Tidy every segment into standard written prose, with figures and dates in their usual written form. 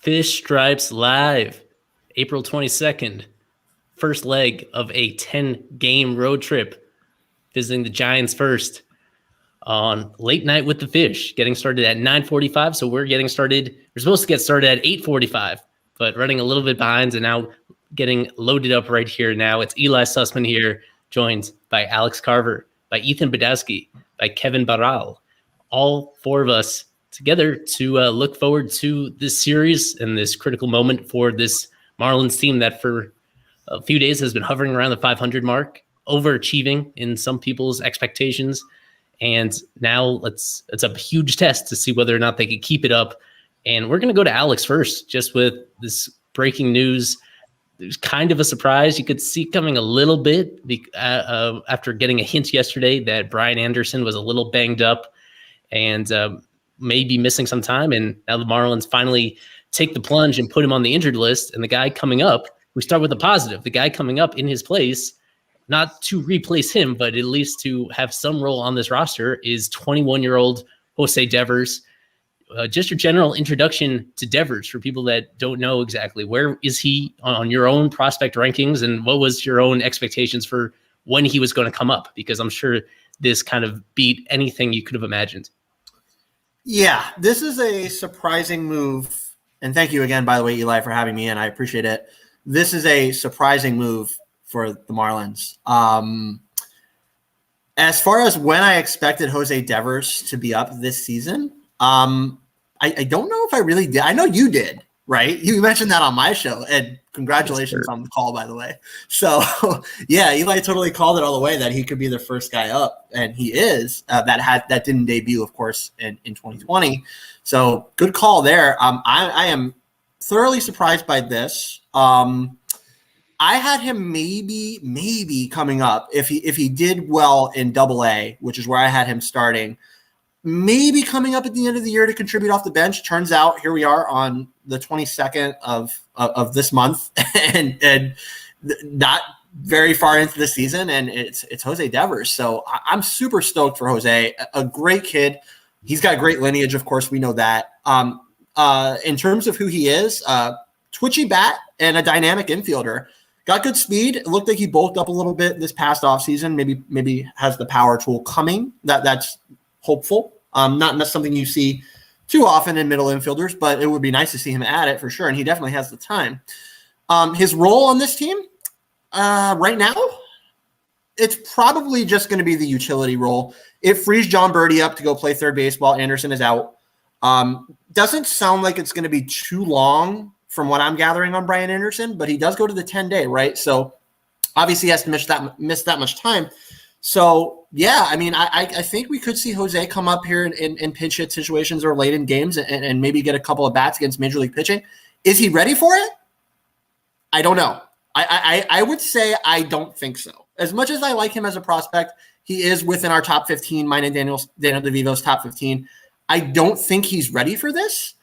Fish Stripes Live, April 22nd, first leg of a 10-game road trip, visiting the Giants first on Late Night with the Fish, getting started at 9:45. So we're supposed to get started at 8:45, but running a little bit behind and now getting loaded up right here now. It's Eli Sussman here, joined by Alex Carver, by Ethan Badowski, by Kevin Barral, all four of us together to look forward to this series and this critical moment for this Marlins team that for a few days has been hovering around the 500 mark, overachieving in some people's expectations. And now it's a huge test to see whether or not they can keep it up. And we're going to go to Alex first, just with this breaking news. There's kind of a surprise you could see coming a little bit after getting a hint yesterday that Brian Anderson was a little banged up and may be missing some time. And now the Marlins finally take the plunge and put him on the injured list. And the guy coming up, we start with the positive. The guy coming up in his place, not to replace him, but at least to have some role on this roster, is 21-year-old Jose Devers. Just your general introduction to Devers for people that don't know exactly. Where is he on your own prospect rankings, and what was your own expectations for when he was going to come up? Because I'm sure this kind of beat anything you could have imagined. Yeah, this is a surprising move. And thank you again, by the way, Eli, for having me in. I appreciate it. This is a surprising move for the Marlins. As far as when I expected Jose Devers to be up this season, I don't know if I really did. I know you did, right? You mentioned that on my show, and congratulations on the call, by the way. So, yeah, Eli totally called it all the way that he could be the first guy up, and he is. That didn't debut, of course, in 2020. So, good call there. I am thoroughly surprised by this. I had him maybe coming up if he did well in Double-A, which is where I had him starting. Maybe coming up at the end of the year to contribute off the bench. Turns out here we are on the 22nd of this month and not very far into the season, and it's Jose Devers. So I'm super stoked for Jose. A great kid. He's got great lineage, of course, we know that. In terms of who he is, twitchy bat and a dynamic infielder. Got good speed. It looked like he bulked up a little bit this past offseason. Maybe has the power tool coming. That's hopeful. Not something you see too often in middle infielders, but it would be nice to see him at it for sure, and he definitely has the time. His role on this team right now, it's probably just going to be the utility role. It frees John Birdie up to go play third base while Anderson is out. Doesn't sound like it's going to be too long from what I'm gathering on Brian Anderson, but he does go to the 10-day, right? So obviously he has to miss that much time. So, yeah, I mean, I think we could see Jose come up here in pinch hit situations or late in games and maybe get a couple of bats against Major League pitching. Is he ready for it? I don't know. I would say I don't think so. As much as I like him as a prospect, he is within our top 15, mine and Daniel DeVito's top 15. I don't think he's ready for this.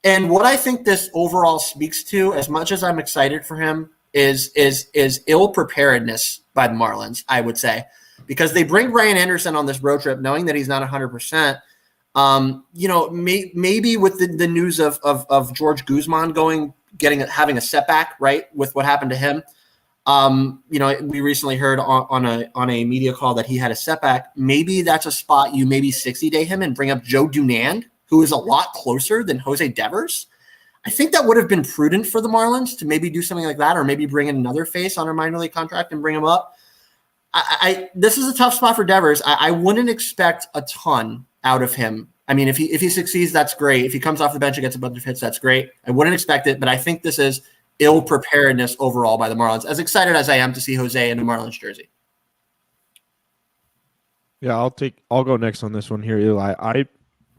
And what I think this overall speaks to, as much as I'm excited for him, is ill preparedness by the Marlins, I would say. Because they bring Brian Anderson on this road trip knowing that he's not 100%. Maybe with the news of George Guzman having a setback, right, with what happened to him. We recently heard on a media call that he had a setback. Maybe that's a spot you maybe 60-day him and bring up Joe Dunand, who is a lot closer than Jose Devers. I think that would have been prudent for the Marlins to maybe do something like that, or maybe bring in another face on a minor league contract and bring him up. This is a tough spot for Devers. I wouldn't expect a ton out of him. I mean, if he succeeds, that's great. If he comes off the bench and gets a bunch of hits, that's great. I wouldn't expect it, but I think this is ill preparedness overall by the Marlins. As excited as I am to see Jose in the Marlins jersey. Yeah, I'll go next on this one here, Eli.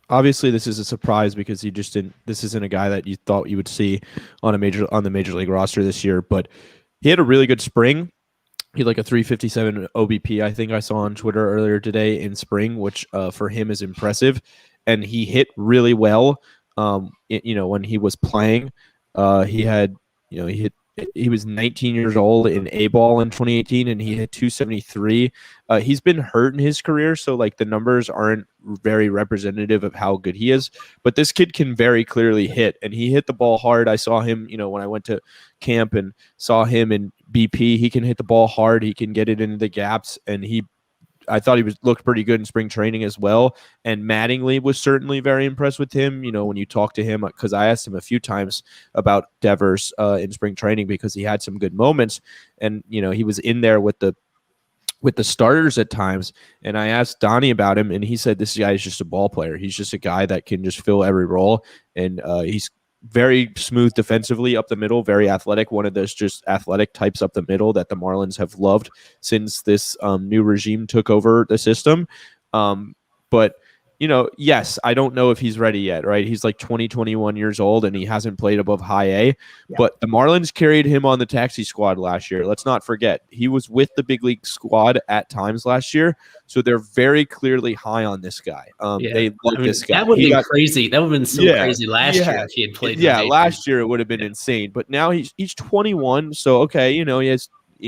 Obviously, this is a surprise because this isn't a guy that you thought you would see on the major league roster this year, but he had a really good spring. He had like a 357 OBP, I think I saw on Twitter earlier today in spring, which for him is impressive. And he hit really well. When he was playing, he hit he was 19 years old in A ball in 2018, and he hit 273. He's been hurt in his career, so like the numbers aren't very representative of how good he is. But this kid can very clearly hit, and he hit the ball hard. I saw him, when I went to camp and saw him in BP. He can hit the ball hard. He can get it into the gaps, and I thought he looked pretty good in spring training as well. And Mattingly was certainly very impressed with him. When you talk to him, because I asked him a few times about Devers in spring training because he had some good moments, and he was in there with the starters at times. And I asked Donnie about him, and he said this guy is just a ball player. He's just a guy that can just fill every role, and he's very smooth defensively up the middle, very athletic, one of those just athletic types up the middle that the Marlins have loved since this new regime took over the system. But yes, I don't know if he's ready yet, right? He's like 21 years old, and he hasn't played above high A. Yeah. But the Marlins carried him on the taxi squad last year. Let's not forget, he was with the big league squad at times last year. So they're very clearly high on this guy. They love this guy. That would have been crazy. That would have been so crazy last year if he had played. Yeah, last year it would have been insane. But now he's 21. So, okay,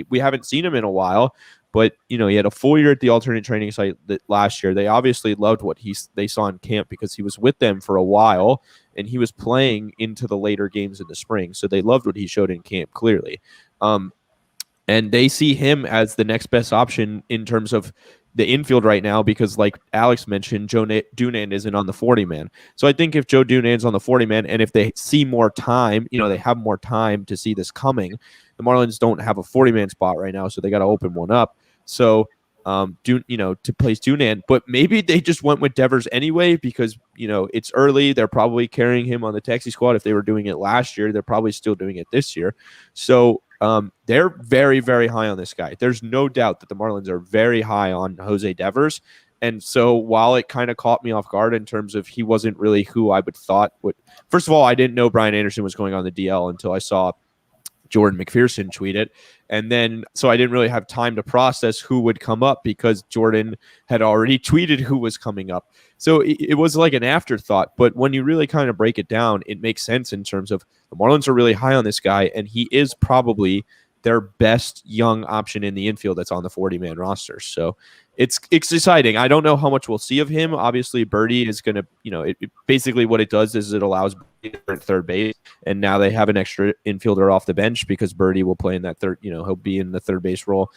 we haven't seen him in a while. But, he had a full year at the alternate training site last year. They obviously loved what they saw in camp because he was with them for a while, and he was playing into the later games in the spring. So they loved what he showed in camp, clearly. And they see him as the next best option in terms of the infield right now because, like Alex mentioned, Joe Dunand isn't on the 40-man. So I think if Joe Dunand's on the 40-man and if they see more time, they have more time to see this coming, the Marlins don't have a 40-man spot right now, so they got to open one up. So, to place Dunand, but maybe they just went with Devers anyway because, it's early. They're probably carrying him on the taxi squad. If they were doing it last year, they're probably still doing it this year. So, they're very, very high on this guy. There's no doubt that the Marlins are very high on Jose Devers. And so while it kind of caught me off guard in terms of he wasn't really who I would thought would, first of all, I didn't know Brian Anderson was going on the DL until I saw Jordan McPherson tweet it. And then, so I didn't really have time to process who would come up because Jordan had already tweeted who was coming up. So it was like an afterthought. But when you really kind of break it down, it makes sense in terms of the Marlins are really high on this guy, and he is probably their best young option in the infield that's on the 40-man roster. So it's exciting. I don't know how much we'll see of him. Obviously, Birdie is going to, basically what it does is it allows Birdie to third base, and now they have an extra infielder off the bench because Birdie will play in that third, he'll be in the third base role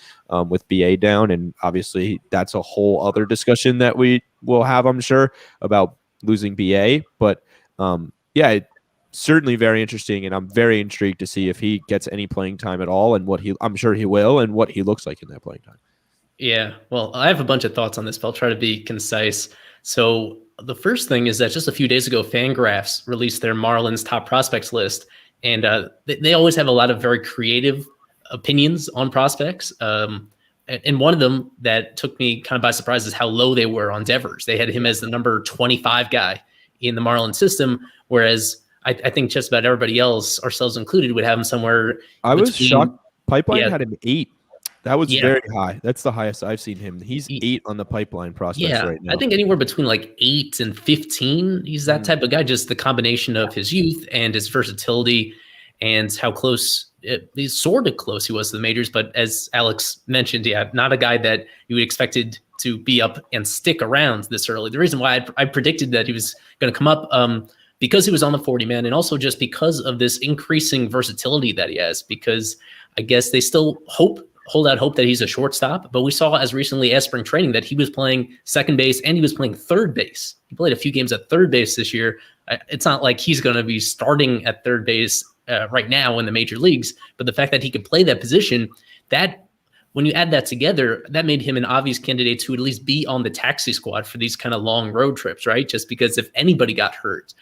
with BA down, and obviously that's a whole other discussion that we will have, I'm sure, about losing BA. But certainly very interesting, and I'm very intrigued to see if he gets any playing time at all, and I'm sure he will, and what he looks like in that playing time. Yeah, well, I have a bunch of thoughts on this, but I'll try to be concise. So the first thing is that just a few days ago, Fangraphs released their Marlins top prospects list, and they always have a lot of very creative opinions on prospects. And one of them that took me kind of by surprise is how low they were on Devers. They had him as the number 25 guy in the Marlins system, whereas I think just about everybody else, ourselves included, would have him somewhere. I was shocked. Pipeline had him 8. That was very high. That's the highest I've seen him. He's 8 on the Pipeline prospects right now. I think anywhere between like 8 and 15. He's that type of guy. Just the combination of his youth and his versatility, and how close, he's sort of close he was to the majors. But as Alex mentioned, not a guy that you would expected to be up and stick around this early. The reason why I predicted that he was going to come up, because he was on the 40-man, and also just because of this increasing versatility that he has, because I guess they still hold out hope that he's a shortstop, but we saw as recently as spring training that he was playing second base and he was playing third base. He played a few games at third base this year. It's not like he's going to be starting at third base right now in the major leagues, but the fact that he could play that position, that when you add that together, that made him an obvious candidate to at least be on the taxi squad for these kind of long road trips, right? Just because if anybody got hurt,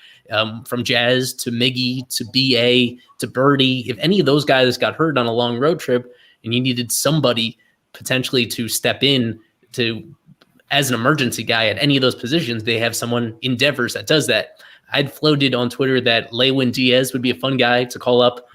from Jazz to Miggy to BA to Birdie, if any of those guys got hurt on a long road trip and you needed somebody potentially to step in to as an emergency guy at any of those positions, they have someone in Devers that does that. I'd floated on Twitter that Lewin Diaz would be a fun guy to call up,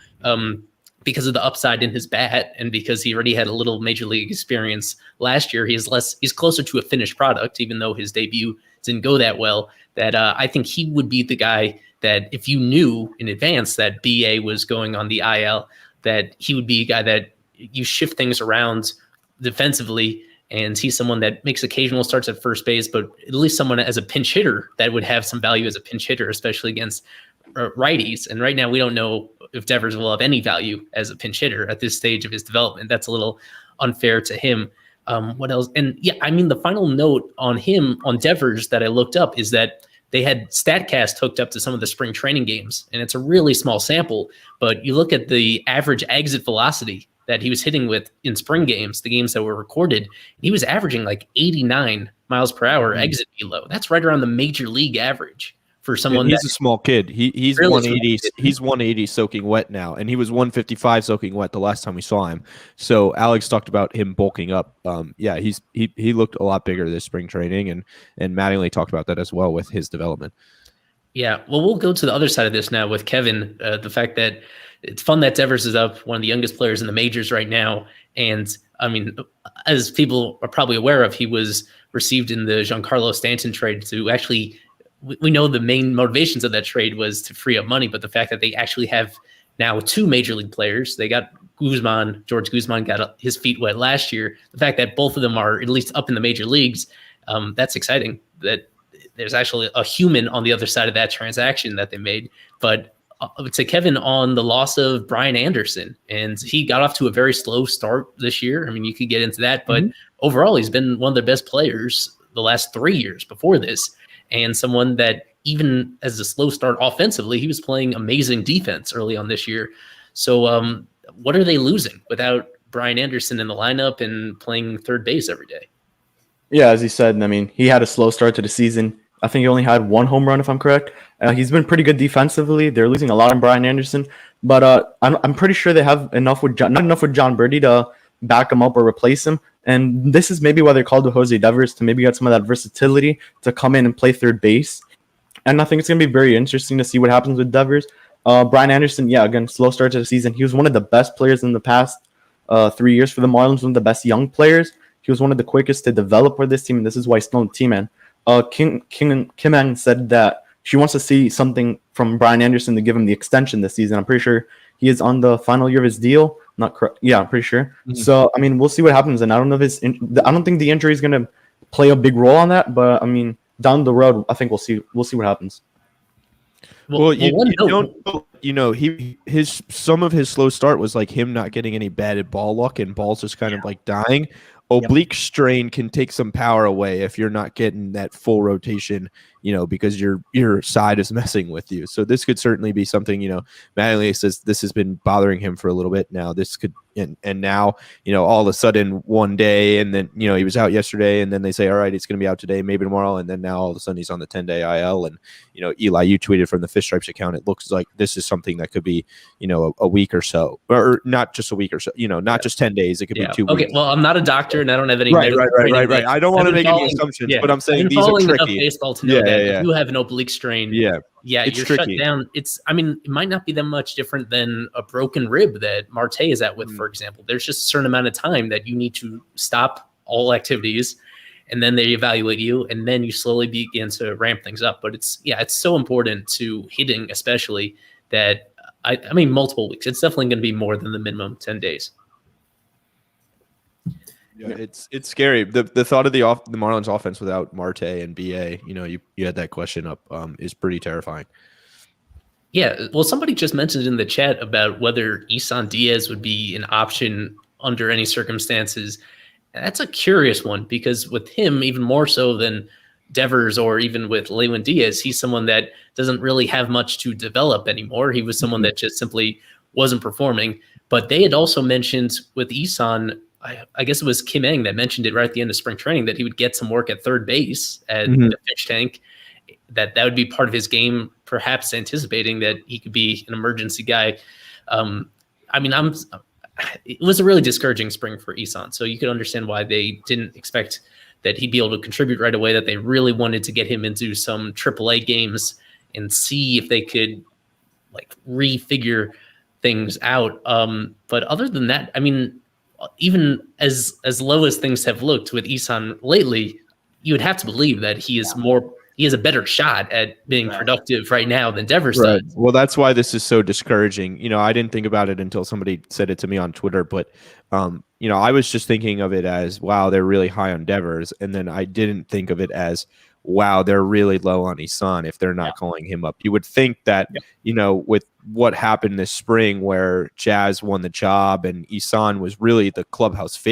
because of the upside in his bat, and because he already had a little major league experience last year. He's closer to a finished product, even though his debut didn't go that well, that I think he would be the guy that if you knew in advance that BA was going on the IL, that he would be a guy that you shift things around defensively. And he's someone that makes occasional starts at first base, but at least someone as a pinch hitter that would have some value as a pinch hitter, especially against righties. And right now we don't know if Devers will have any value as a pinch hitter at this stage of his development. That's a little unfair to him. What else? And yeah, I mean, the final note on him, on Devers, that I looked up is that they had StatCast hooked up to some of the spring training games, and it's a really small sample, but you look at the average exit velocity that he was hitting with in spring games, the games that were recorded, he was averaging like 89 miles per hour exit velo. That's right around the major league average for someone. He's a small kid. He's really 180. He's 180 soaking wet now, and he was 155 soaking wet the last time we saw him. So Alex talked about him bulking up. Yeah, he looked a lot bigger this spring training, and Mattingly talked about that as well with his development. Yeah, well, we'll go to the other side of this now with Kevin. The fact that it's fun that Devers is up, one of the youngest players in the majors right now. And I mean, as people are probably aware of, he was received in the Giancarlo Stanton trade to actually, we know the main motivations of that trade was to free up money, but the fact that they actually have now 2 major league players, they got George Guzman got his feet wet last year. The fact that both of them are at least up in the major leagues, that's exciting. That there's actually a human on the other side of that transaction that they made. But to Kevin on the loss of Brian Anderson, and he got off to a very slow start this year. I mean, you could get into that, but overall, he's been one of the best players the last 3 years before this, and someone that even as a slow start offensively, he was playing amazing defense early on this year. So what are they losing without Brian Anderson in the lineup and playing third base every day? Yeah, as he said, I mean, he had a slow start to the season. I think he only had 1 home run, if I'm correct. He's been pretty good defensively. They're losing a lot on Brian Anderson, but I'm pretty sure they have enough with not enough with John Birdie to back him up or replace him. And this is maybe why they called to Jose Devers, to maybe get some of that versatility to come in and play third base. And I think it's going to be very interesting to see what happens with Devers. Brian Anderson, yeah, again, slow start to the season. He was one of the best players in the past 3 years for the Marlins, one of the best young players. He was one of the quickest to develop for this team, and this is why he's still on the team, man. Kim Ang said that she wants to see something from Brian Anderson to give him the extension this season. I'm pretty sure he is on the final year of his deal. Not correct. Yeah, I'm pretty sure. So, I mean, we'll see what happens. And I don't know if I don't think the injury is going to play a big role on that. But I mean, down the road, I think we'll see what happens. Well, some of his slow start was like him not getting any batted ball luck and balls just kind of like dying. Oblique strain can take some power away if you're not getting that full rotation, because your side is messing with you. So this could certainly be something, Mattingly says this has been bothering him for a little bit now. This could, and now, all of a sudden one day, and then, he was out yesterday, and then they say, all right, it's going to be out today, maybe tomorrow. And then now all of a sudden he's on the 10-day IL. And, Eli, you tweeted from the Fish Stripes account. It looks like this is something that could be, a week or so, or not just a week or so, not just 10 days. It could be 2 weeks. Okay. Well, I'm not a doctor and I don't have any. Right. I don't want to make any assumptions, but I'm saying these are tricky. Baseball to know that if you have an oblique strain, you're tricky. shut down. It might not be that much different than a broken rib that Marte is at with, for example. There's just a certain amount of time that you need to stop all activities, and then they evaluate you, and then you slowly begin to ramp things up. But it's so important to hitting, especially that I mean multiple weeks. It's definitely going to be more than the minimum 10 days. Yeah, it's scary. The thought of the Marlins offense without Marte and BA, you had that question up, is pretty terrifying. Yeah, well, somebody just mentioned in the chat about whether Isan Diaz would be an option under any circumstances. That's a curious one because with him, even more so than Devers or even with Lewin Diaz, he's someone that doesn't really have much to develop anymore. He was someone that just simply wasn't performing. But they had also mentioned with Isan, I guess it was Kim Eng that mentioned it right at the end of spring training, that he would get some work at third base at the fish tank, that would be part of his game, perhaps anticipating that he could be an emergency guy. It was a really discouraging spring for Isan, so you could understand why they didn't expect that he'd be able to contribute right away, that they really wanted to get him into some AAA games and see if they could refigure things out. But other than that, I mean, even as low as things have looked with Isan lately, you would have to believe that he's he has a better shot at being productive right now than Devers Right. does. Well, that's why this is so discouraging. I didn't think about it until somebody said it to me on Twitter, but I was just thinking of it as, wow, they're really high on Devers, and then I didn't think of it as, wow, they're really low on Isan if they're not calling him up. You would think that, with what happened this spring where Jazz won the job and Isan was really the clubhouse,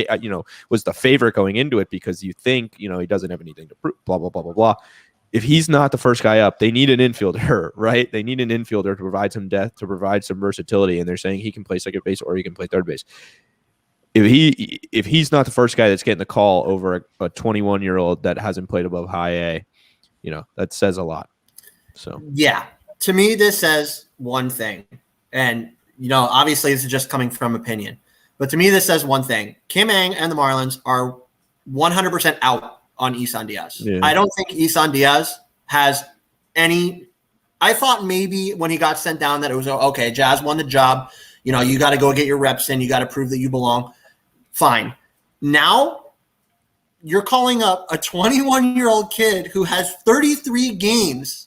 was the favorite going into it because you think, he doesn't have anything to prove, blah, blah, blah, blah, blah. If he's not the first guy up, they need an infielder, right? They need an infielder to provide some depth, to provide some versatility, and they're saying he can play second base or he can play third base. If he's not the first guy that's getting the call over a 21-year-old that hasn't played above high A, that says a lot. So yeah, to me, this says one thing, and obviously this is just coming from opinion, but to me, this says one thing: Kim Ng and the Marlins are 100% out on Isan Diaz. Yeah. I don't think Isan Diaz has any. I thought maybe when he got sent down that it was okay. Jazz won the job. You got to go get your reps in. You got to prove that you belong. Fine. Now you're calling up a 21-year-old kid who has 33 games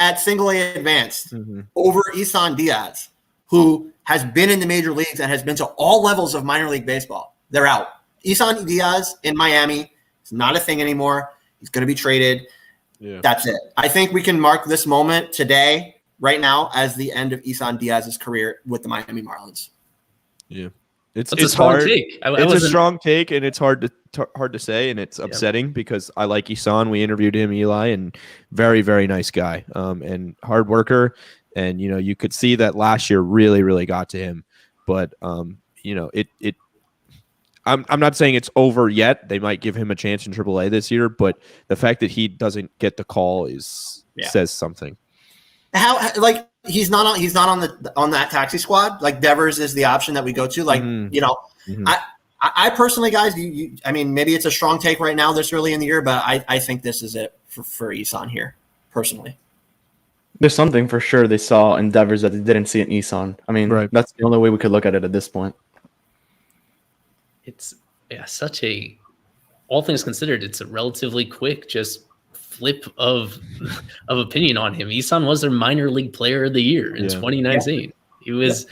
at single A advanced over Isan Diaz, who has been in the major leagues and has been to all levels of minor league baseball. They're out. Isan Diaz in Miami is not a thing anymore. He's going to be traded. Yeah. That's it. I think we can mark this moment today, right now, as the end of Isan Diaz's career with the Miami Marlins. Yeah. It's a strong hard. Take. It's a strong take, and it's hard to say, and it's upsetting because I like Isan. We interviewed him, Eli, and very, very nice guy, and hard worker. And you could see that last year really, really got to him. But I'm not saying it's over yet. They might give him a chance in AAA this year, but the fact that he doesn't get the call says something. How he's not on that taxi squad. Like Devers is the option that we go to. Like I personally, guys, I mean, maybe it's a strong take right now this early in the year, but I think this is it for Isan here personally. There's something for sure they saw in Devers that they didn't see in Isan. I mean, that's the only way we could look at it at this point. It's such a, all things considered, it's a relatively quick just flip of opinion on him. Isan was their minor league player of the year in 2019. Yeah. He was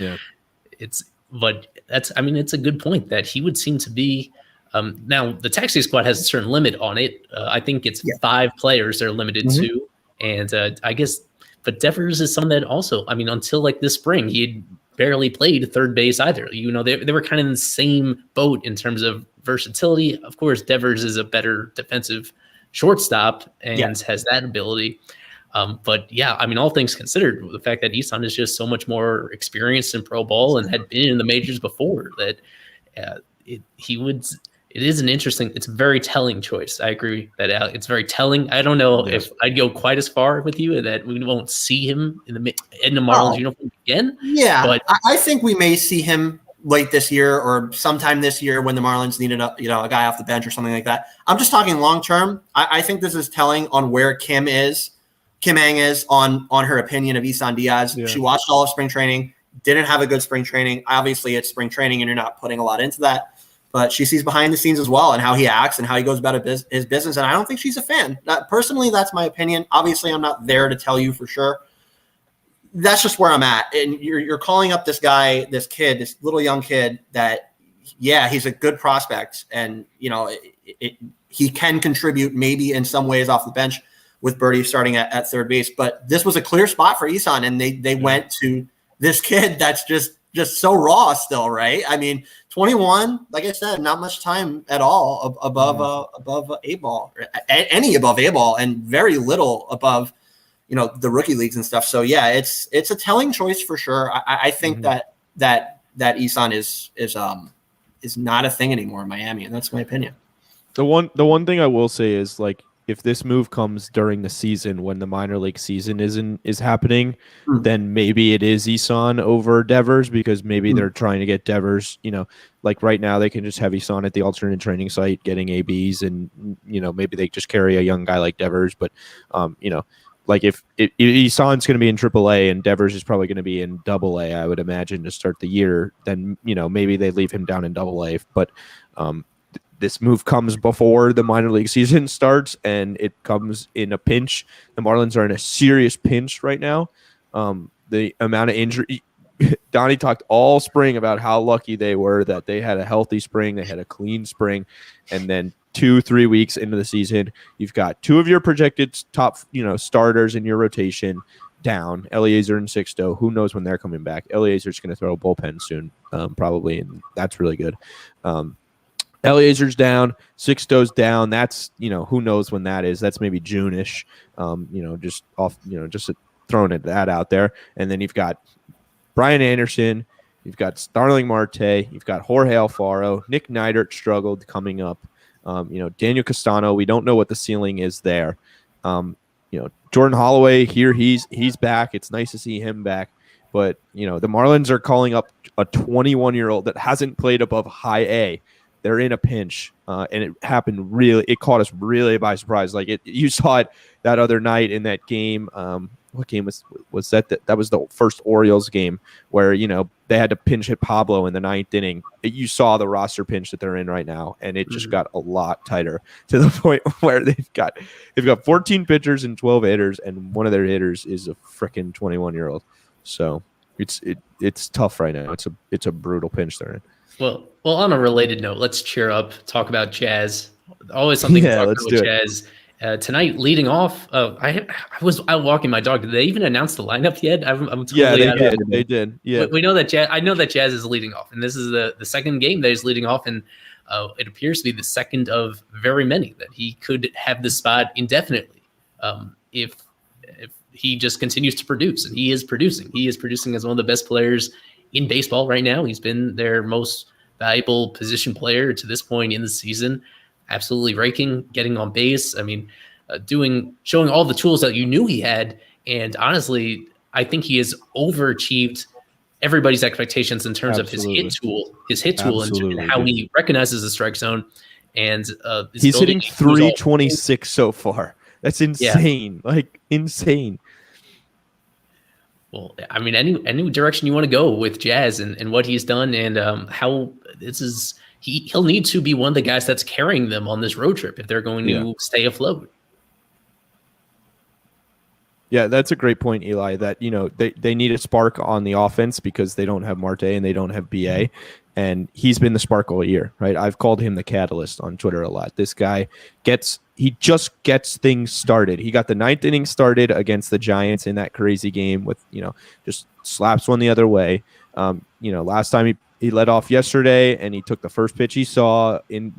it's a good point that he would seem to be now the taxi squad has a certain limit on it. I think it's 5 players they're limited to, and I guess but Devers is someone that also, I mean, until like this spring, he had barely played third base either. They were kind of in the same boat in terms of versatility. Of course, Devers is a better defensive shortstop and has that ability. But I mean, all things considered, the fact that Isan is just so much more experienced in pro ball and had been in the majors before, that it is an interesting, it's a very telling choice. I agree that it's very telling. I don't know if I'd go quite as far with you that we won't see him in the Marlins uniform again. Yeah, but I think we may see him late this year or sometime this year when the Marlins needed a guy off the bench or something like that. I'm just talking long term. I think this is telling on where Kim Ng is on her opinion of Isan Diaz. Yeah. She watched all of spring training, didn't have a good spring training. Obviously, it's spring training and you're not putting a lot into that. But she sees behind the scenes as well and how he acts and how he goes about his business. And I don't think she's a fan. Personally, that's my opinion. Obviously, I'm not there to tell you for sure. That's just where I'm at. And you're calling up this guy, this kid, this little young kid that, he's a good prospect. And, he can contribute maybe in some ways off the bench with Birdie starting at third base. But this was a clear spot for Isan. And they went to this kid that's just so raw still, right? I mean, 21, like I said, not much time at all above A ball, any above A ball, and very little above, the rookie leagues and stuff. So it's a telling choice for sure. I think that Isan is not a thing anymore in Miami, and that's my opinion. The one thing I will say is, like, if this move comes during the season when the minor league season is happening, then maybe it is Isan over Devers, because maybe they're trying to get Devers, like right now they can just have Isan at the alternate training site getting ABs, and, maybe they just carry a young guy like Devers. But, like if Isan's going to be in AAA and Devers is probably going to be in AA, I would imagine, to start the year, then, maybe they leave him down in AA. But, this move comes before the minor league season starts, and it comes in a pinch. The Marlins are in a serious pinch right now. The amount of injury. Donnie talked all spring about how lucky they were that they had a healthy spring, they had a clean spring, and then 2-3 weeks into the season, you've got two of your projected top, starters in your rotation down, Eliezer and Sixto. Who knows when they're coming back? Eliezer's going to throw a bullpen soon, probably, and that's really good. Eliezer's down, Sixto's down. That's who knows when that is. That's maybe June-ish. Just off, just throwing that out there, and then you've got Brian Anderson, you've got Starling Marte, you've got Jorge Alfaro, Nick Neidert struggled coming up. Daniel Castano, we don't know what the ceiling is there. Jordan Holloway here, he's back. It's nice to see him back. But, the Marlins are calling up a 21-year-old that hasn't played above high A. They're in a pinch, and it caught us really by surprise. Like you saw it that other night in that game. What game was that? That was the first Orioles game where, they had to pinch hit Pablo in the 9th inning. You saw the roster pinch that they're in right now, and it just got a lot tighter to the point where they've got 14 pitchers and 12 hitters, and one of their hitters is a freaking 21-year-old. So it's tough right now. It's a brutal pinch they're in. Well, on a related note, let's cheer up. Talk about Jazz. Always something to talk about with Jazz. Tonight, leading off, I was out walking my dog. Did they even announce the lineup yet? I'm totally They did. Yeah, we know that Jazz. I know that Jazz is leading off, and this is the second game that he's leading off, and it appears to be the second of very many that he could have the spot indefinitely if he just continues to produce, and he is producing. He is producing as one of the best players in baseball right now. He's been their most valuable position player to this point in the season. Absolutely raking, getting on base. I mean, showing all the tools that you knew he had. And honestly, I think he has overachieved everybody's expectations in terms of his hit tool, and how he recognizes the strike zone. And he's hitting 326 so far. That's insane. Yeah. Like insane. Well, I mean, any direction you want to go with Jazz and what he's done, and how this is. He'll need to be one of the guys that's carrying them on this road trip if they're going to stay afloat. Yeah, that's a great point, Eli, that, they need a spark on the offense because they don't have Marte and they don't have BA. And he's been the spark all year, right? I've called him the catalyst on Twitter a lot. This guy just gets things started. He got the 9th inning started against the Giants in that crazy game with, just slaps one the other way. Last time he led off yesterday, and he took the first pitch he saw in,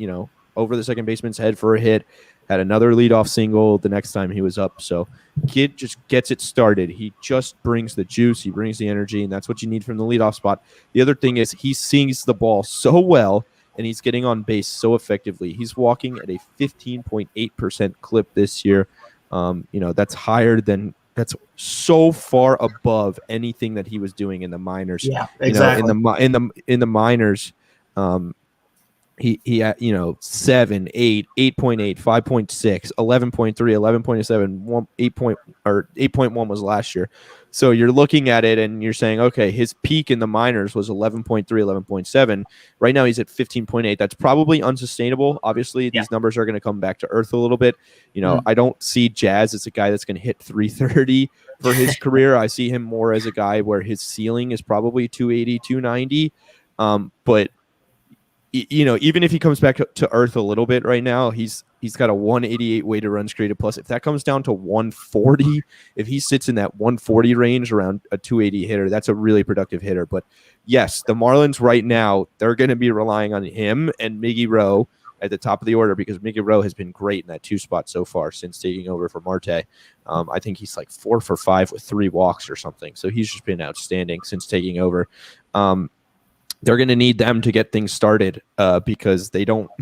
over the second baseman's head for a hit, had another leadoff single the next time he was up. So kid just gets it started. He just brings the juice. He brings the energy, and that's what you need from the leadoff spot. The other thing is he sees the ball so well, and he's getting on base so effectively. He's walking at a 15.8% clip this year. That's higher than – that's so far above anything that he was doing in the minors. Yeah, exactly. In the minors, he had 7, 8, 8.8, 5.6, 11.3, 11.7, 8.1 was last year. So you're looking at it and you're saying, okay, his peak in the minors was 11.3, 11.7. Right now he's at 15.8. That's probably unsustainable. Obviously, these numbers are going to come back to earth a little bit. I don't see Jazz as a guy that's going to hit 330 for his career. I see him more as a guy where his ceiling is probably 280, 290. But even if he comes back to earth a little bit right now, he's got a 188 weighted runs created plus. If that comes down to 140, if he sits in that 140 range around a 280 hitter, that's a really productive hitter. But yes, the Marlins right now, they're going to be relying on him and Miggy Rowe at the top of the order because Miggy Rowe has been great in that 2 spot so far since taking over for Marte. I think he's like 4 for 5 with 3 walks or something. So he's just been outstanding since taking over. They're going to need them to get things started because they don't –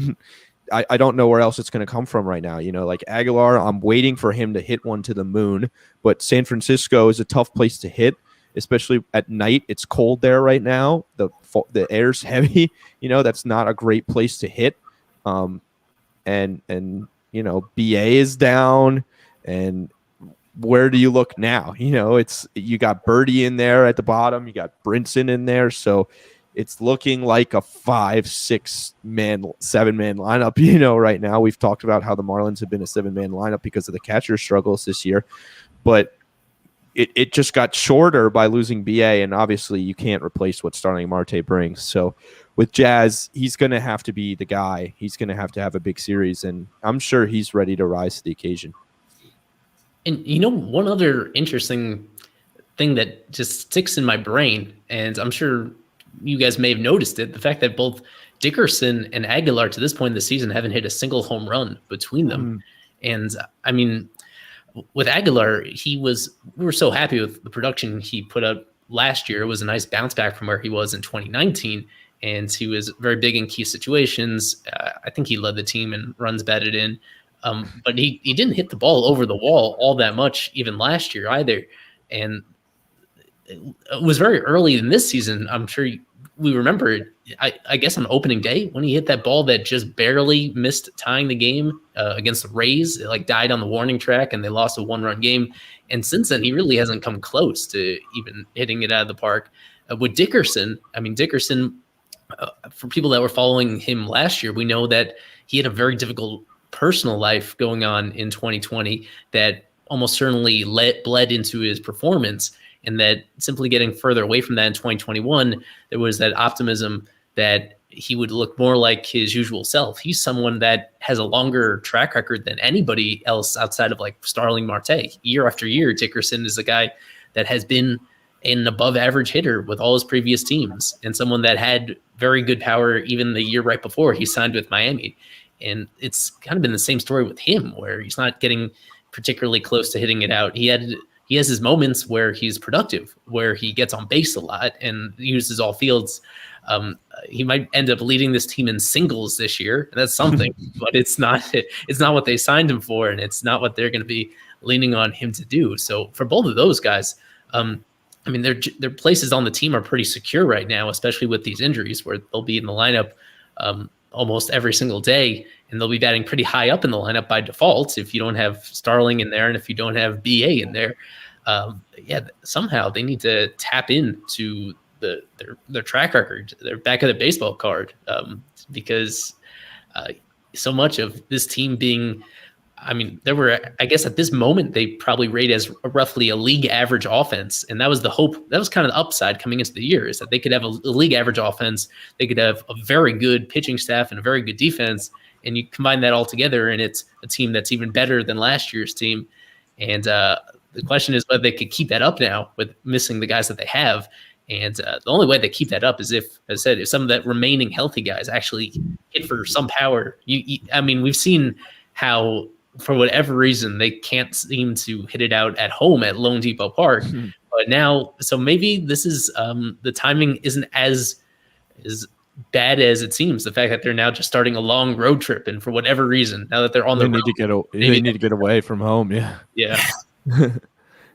I don't know where else it's going to come from right now. Like Aguilar, I'm waiting for him to hit one to the moon, but San Francisco is a tough place to hit, especially at night. It's cold there right now. The air's heavy. That's not a great place to hit. And BA is down, and where do you look now? You got Birdie in there at the bottom. You got Brinson in there. So it's looking like a 5, 6 man, 7 man lineup. Right now we've talked about how the Marlins have been a 7 man lineup because of the catcher struggles this year, but it just got shorter by losing BA, and obviously you can't replace what Starling Marte brings. So with Jazz, he's going to have to be the guy. He's going to have a big series, and I'm sure he's ready to rise to the occasion. And one other interesting thing that just sticks in my brain, and I'm sure you guys may have noticed it, the fact that both Dickerson and Aguilar to this point in the season haven't hit a single home run between them. And I mean, with Aguilar, we were so happy with the production he put up last year. It was a nice bounce back from where he was in 2019, and he was very big in key situations. I think he led the team in runs batted in, but he didn't hit the ball over the wall all that much even last year either. And it was very early in this season. I'm sure we remember it, I guess on opening day when he hit that ball that just barely missed tying the game against the Rays. It died on the warning track and they lost a 1-run game. And since then, he really hasn't come close to even hitting it out of the park. With Dickerson, for people that were following him last year, we know that he had a very difficult personal life going on in 2020 that almost certainly bled into his performance. And that simply getting further away from that in 2021, there was that optimism that he would look more like his usual self. He's someone that has a longer track record than anybody else outside of Starling Marte. Year after year, Dickerson is a guy that has been an above average hitter with all his previous teams and someone that had very good power even the year right before he signed with Miami. And it's kind of been the same story with him, where he's not getting particularly close to hitting it out. He has his moments where he's productive, where he gets on base a lot and uses all fields. He might end up leading this team in singles this year, and that's something, but it's not what they signed him for, and it's not what they're going to be leaning on him to do. So for both of those guys, their places on the team are pretty secure right now, especially with these injuries, where they'll be in the lineup almost every single day, and they'll be batting pretty high up in the lineup by default if you don't have Starling in there and if you don't have BA in there. Somehow they need to tap into their track record, their back of the baseball card, because so much of this team being, there were, I guess at this moment, they probably rate as roughly a league average offense. And that was the hope. That was kind of the upside coming into the year, is that they could have a league average offense. They could have a very good pitching staff and a very good defense. And you combine that all together, and it's a team that's even better than last year's team. And the question is whether they could keep that up now with missing the guys that they have. And the only way they keep that up is if some of that remaining healthy guys actually hit for some power. We've seen how, for whatever reason, they can't seem to hit it out at home at Lone Depot Park. But now, so maybe this is the timing isn't as bad as it seems. The fact that they're now just starting a long road trip, and for whatever reason, now that they're on the road, they need to get away from home. Yeah.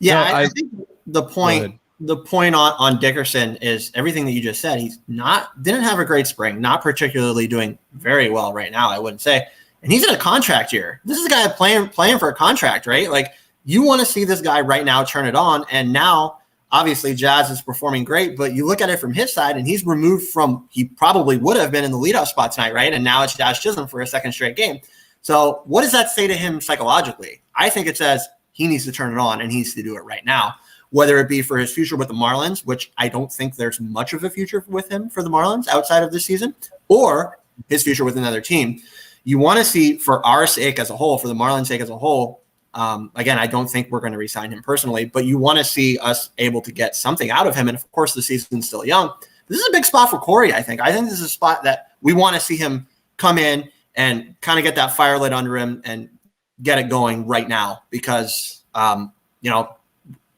I think the point on Dickerson is everything that you just said. He's didn't have a great spring, not particularly doing very well right now, I wouldn't say. And he's in a contract year. This is a guy playing for a contract, right? You want to see this guy right now turn it on. And now, obviously, Jazz is performing great, but you look at it from his side, and he's removed from, he probably would have been in the leadoff spot tonight, right? And now it's Jazz Chisholm for a second straight game. So what does that say to him psychologically? I think it says he needs to turn it on, and he needs to do it right now, whether it be for his future with the Marlins, which I don't think there's much of a future with him for the Marlins outside of this season, or his future with another team. You want to see, for our sake as a whole, for the Marlins' sake as a whole, again, I don't think we're going to re-sign him personally, but you want to see us able to get something out of him. And of course, the season's still young. This is a big spot for Corey, I think. I think this is a spot that we want to see him come in and kind of get that fire lit under him and get it going right now, because,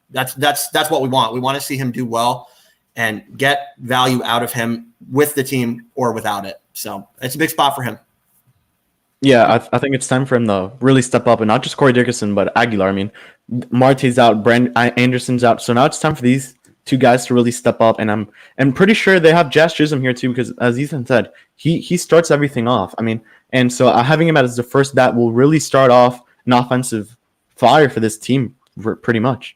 that's what we want. We want to see him do well and get value out of him with the team or without it. So it's a big spot for him. Yeah, I think it's time for him to really step up, and not just Corey Dickerson, but Aguilar. Marte's out, Anderson's out, so now it's time for these two guys to really step up. And I'm pretty sure they have Jazz Chisholm here too, because as Ethan said, he starts everything off. And so having him as the first bat will really start off an offensive fire for this team, pretty much.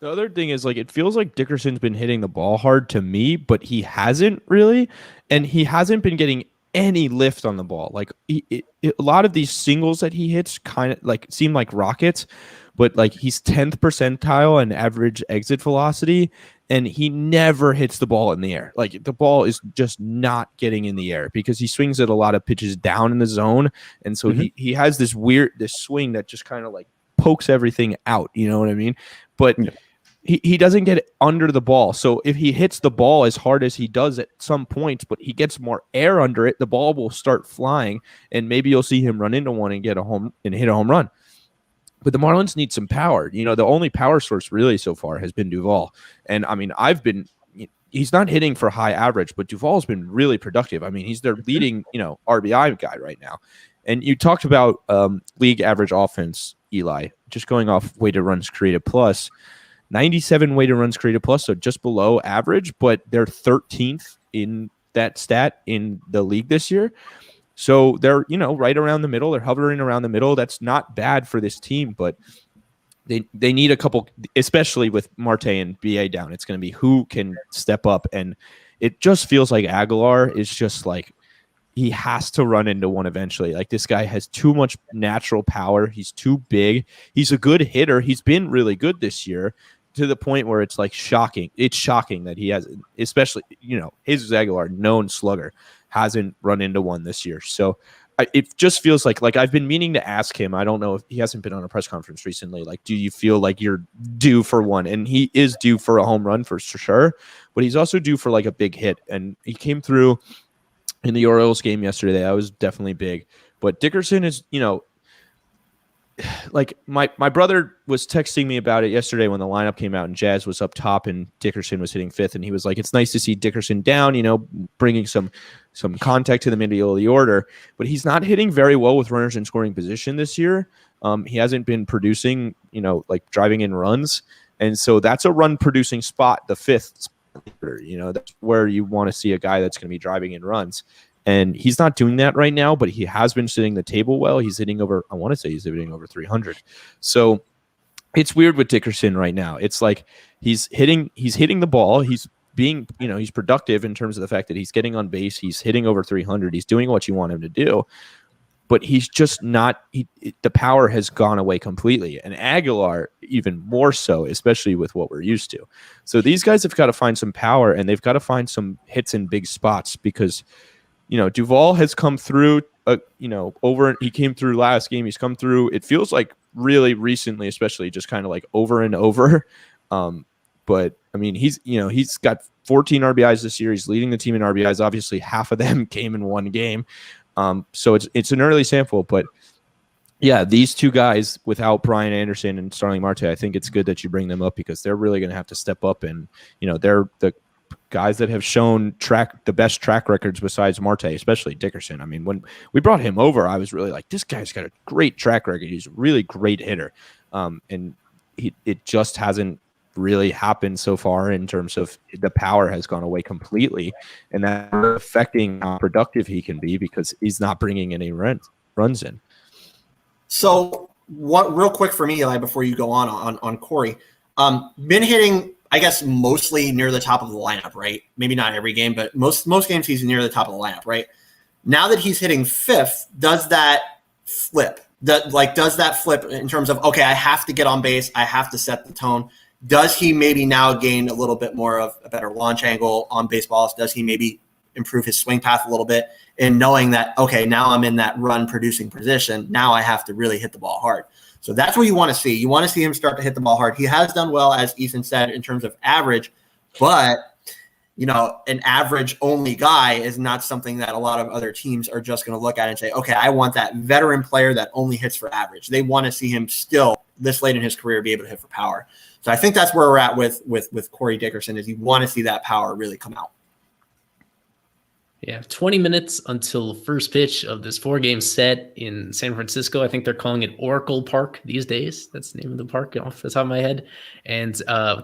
The other thing is, like, it feels like Dickerson's been hitting the ball hard to me, but he hasn't really, and he hasn't been getting any lift on the ball. Like, a lot of these singles that he hits kind of like seem like rockets, but like he's 10th percentile in average exit velocity, and he never hits the ball in the air. Like, the ball is just not getting in the air because he swings at a lot of pitches down in the zone, and so he has this swing that just kind of like pokes everything out. You know what I mean? But he doesn't get under the ball. So if he hits the ball as hard as he does at some points, but he gets more air under it, the ball will start flying, and maybe you'll see him run into one and hit a home run. But the Marlins need some power. You know, the only power source really so far has been Duvall. And I mean, he's not hitting for high average, but Duvall's been really productive. I mean, he's their leading, RBI guy right now. And you talked about league average offense, Eli, just going off weighted runs created plus. 97 weighted runs created plus, so just below average, but they're 13th in that stat in the league this year. So they're, right around the middle. They're hovering around the middle. That's not bad for this team, but they need a couple, especially with Marte and BA down. It's going to be who can step up, and it just feels like Aguilar is just like, he has to run into one eventually. Like, this guy has too much natural power. He's too big. He's a good hitter. He's been really good this year, to the point where it's like shocking. It's shocking that he has, especially, Jesus Aguilar, known slugger, hasn't run into one this year. So it just feels like I've been meaning to ask him. I don't know if he hasn't been on a press conference recently. Like, do you feel like you're due for one? And he is due for a home run for sure, but he's also due for like a big hit. And he came through in the Orioles game yesterday. That was definitely big. But Dickerson is, like my brother was texting me about it yesterday when the lineup came out and Jazz was up top and Dickerson was hitting fifth. And he was like, it's nice to see Dickerson down, bringing some contact to the middle of the order. But he's not hitting very well with runners in scoring position this year. He hasn't been producing, like driving in runs. And so that's a run producing spot, the fifth. That's where you want to see a guy that's going to be driving in runs. And he's not doing that right now, but he has been sitting the table well. He's hitting over, I want to say he's hitting over 300. So it's weird with Dickerson right now. It's like he's hitting the ball. He's being, he's productive in terms of the fact that he's getting on base. He's hitting over 300. He's doing what you want him to do. But he's just not, the power has gone away completely. And Aguilar, even more so, especially with what we're used to. So these guys have got to find some power, and they've got to find some hits in big spots because, Duvall has come through, he came through last game. He's come through, it feels like really recently, especially just kind of like over and over. But I mean, he's got 14 RBIs this year. He's leading the team in RBIs. Obviously, half of them came in one game. So it's an early sample, but yeah, these two guys without Brian Anderson and Starling Marte, I think it's good that you bring them up because they're really going to have to step up, and they're the guys that have shown the best track records besides Marte, especially Dickerson. I mean, when we brought him over, I was really like, this guy's got a great track record. He's a really great hitter. And it just hasn't really happened so far in terms of the power has gone away completely, and that's affecting how productive he can be because he's not bringing any runs in. So what real quick for me, Eli, before you go on Corey, been hitting, I guess, mostly near the top of the lineup, right? Maybe not every game, but most games he's near the top of the lineup, right? Now that he's hitting fifth, does that flip? Does that flip in terms of, okay, I have to get on base, I have to set the tone? Does he maybe now gain a little bit more of a better launch angle on baseballs? Does he maybe improve his swing path a little bit in knowing that, okay, now I'm in that run producing position. Now I have to really hit the ball hard. So that's what you want to see. You want to see him start to hit the ball hard. He has done well, as Ethan said, in terms of average, but an average only guy is not something that a lot of other teams are just going to look at and say, okay, I want that veteran player that only hits for average. They want to see him still this late in his career be able to hit for power. So I think that's where we're at with Corey Dickerson, is you want to see that power really come out. Yeah, 20 minutes until first pitch of this 4-game set in San Francisco. I think they're calling it Oracle Park these days. That's the name of the park off the top of my head. And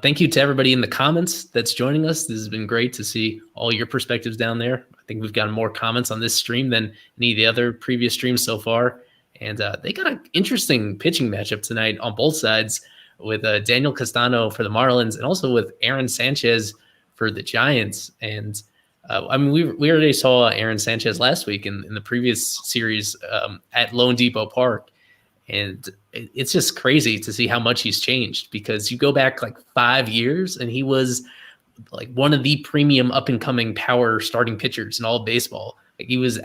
thank you to everybody in the comments that's joining us. This has been great to see all your perspectives down there. I think we've gotten more comments on this stream than any of the other previous streams so far. And they got an interesting pitching matchup tonight on both sides. with Daniel Castano for the Marlins and also with Aaron Sanchez for the Giants. And I mean, we already saw Aaron Sanchez last week in the previous series at Lone Depot Park. And it's just crazy to see how much he's changed, because you go back like 5 years and he was like one of the premium up and coming power starting pitchers in all of baseball. Like he was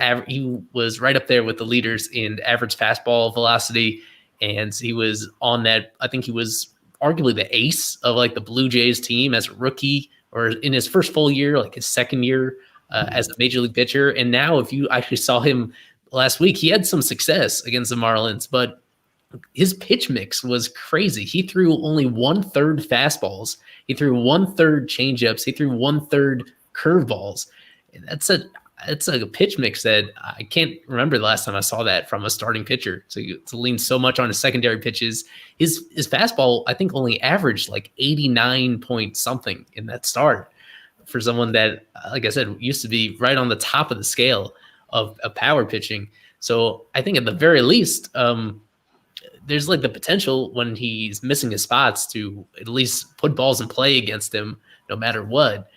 right up there with the leaders in average fastball velocity. And he was on that. I think he was arguably the ace of like the Blue Jays team as a rookie, or in his first full year, like his second year as a major league pitcher. And now if you actually saw him last week, he had some success against the Marlins, but his pitch mix was crazy. He threw only 1/3 fastballs. He threw 1/3 changeups. He threw 1/3 curveballs. And that's a pitch mix that I can't remember the last time I saw that from a starting pitcher. So to lean so much on his secondary pitches, his fastball, I think, only averaged like 89 point something in that start for someone that, like I said, used to be right on the top of the scale of power pitching. So I think at the very least, there's like the potential when he's missing his spots to at least put balls in play against him no matter what.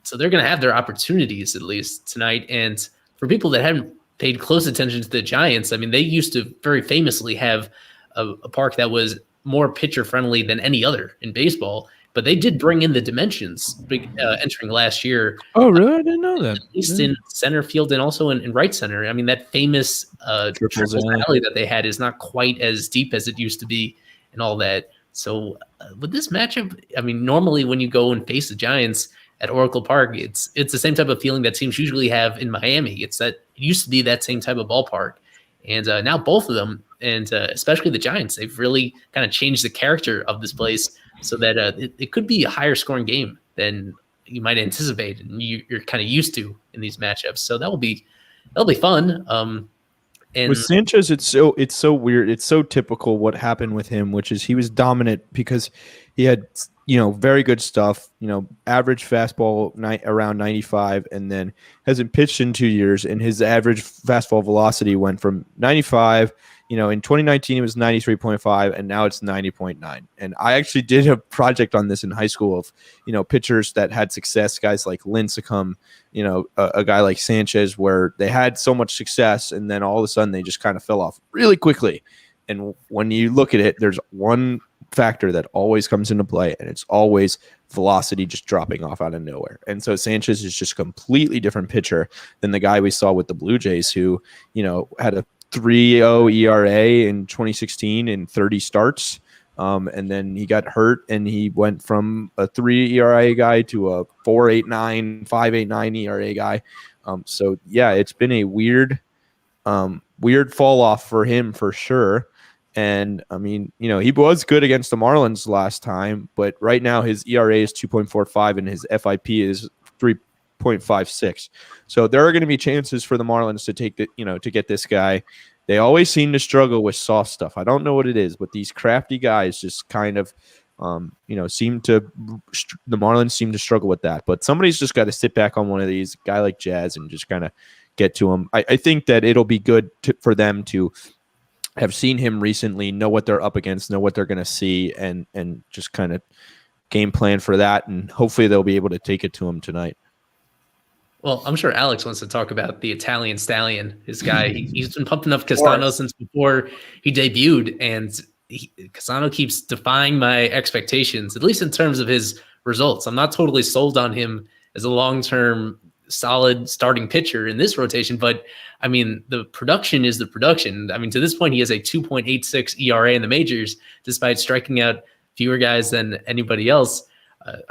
So they're going to have their opportunities at least tonight. And for people that haven't paid close attention to the Giants, I mean, they used to very famously have a park that was more pitcher friendly than any other in baseball. But they did bring in the dimensions entering last year. Oh, really? I didn't know that. At least in center field and also in right center. I mean, that famous triple alley that they had is not quite as deep as it used to be and all that. So with this matchup, I mean, normally when you go and face the Giants at Oracle Park, it's the same type of feeling that teams usually have in Miami. It used to be that same type of ballpark. And now both of them, and especially the Giants, they've really kind of changed the character of this place so that it could be a higher scoring game than you might anticipate and you're kind of used to in these matchups. So that'll be fun. And with Sanchez, it's so weird. It's so typical what happened with him, which is he was dominant because he had, very good stuff, average fastball around 95, and then hasn't pitched in 2 years. And his average fastball velocity went from 95, in 2019, it was 93.5, and now it's 90.9. And I actually did a project on this in high school of, pitchers that had success, guys like Lincecum, a guy like Sanchez, where they had so much success and then all of a sudden they just kind of fell off really quickly. And when you look at it, there's one factor that always comes into play, and it's always velocity just dropping off out of nowhere. And so Sanchez is just a completely different pitcher than the guy we saw with the Blue Jays, who, had a 3.0 ERA in 2016 in 30 starts. And then he got hurt and he went from a 3 ERA guy to a 4.89, 5.89 ERA guy. So yeah, it's been a weird fall off for him for sure. And I mean, he was good against the Marlins last time, but right now his ERA is 2.45 and his FIP is 3.56. So there are going to be chances for the Marlins to take to get this guy. They always seem to struggle with soft stuff. I don't know what it is, but these crafty guys just kind of, the Marlins seem to struggle with that. But somebody's just got to sit back on one of these, guy like Jazz, and just kind of get to him. I think that it'll be good for them to have seen him recently, know what they're up against, know what they're going to see, and just kind of game plan for that. And hopefully they'll be able to take it to him tonight. Well, I'm sure Alex wants to talk about the Italian Stallion. His guy, he's been pumping up Castano since before he debuted, and Castano keeps defying my expectations, at least in terms of his results. I'm not totally sold on him as a long-term solid starting pitcher in this rotation, but I mean, the production is the production. I mean, to this point, he has a 2.86 ERA in the majors, despite striking out fewer guys than anybody else.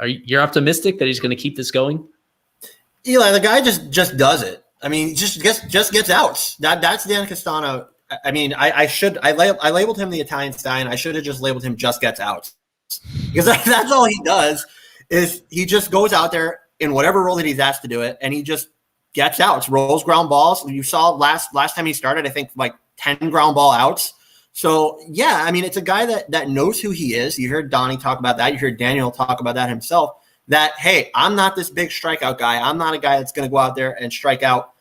You're optimistic that he's going to keep this going? Eli, the guy just does it. I mean, just gets outs. That's Dan Castano. I mean, I labeled him the Italian Stallion. I should have just labeled him just gets outs, because that's all he does. Is he just goes out there in whatever role that he's asked to do it, and he just gets outs, rolls ground balls. You saw last time he started, I think like 10 ground ball outs. So yeah, I mean, it's a guy that knows who he is. You heard Donnie talk about that. You heard Daniel talk about that himself. That, hey, I'm not this big strikeout guy. I'm not a guy that's going to go out there and strike out,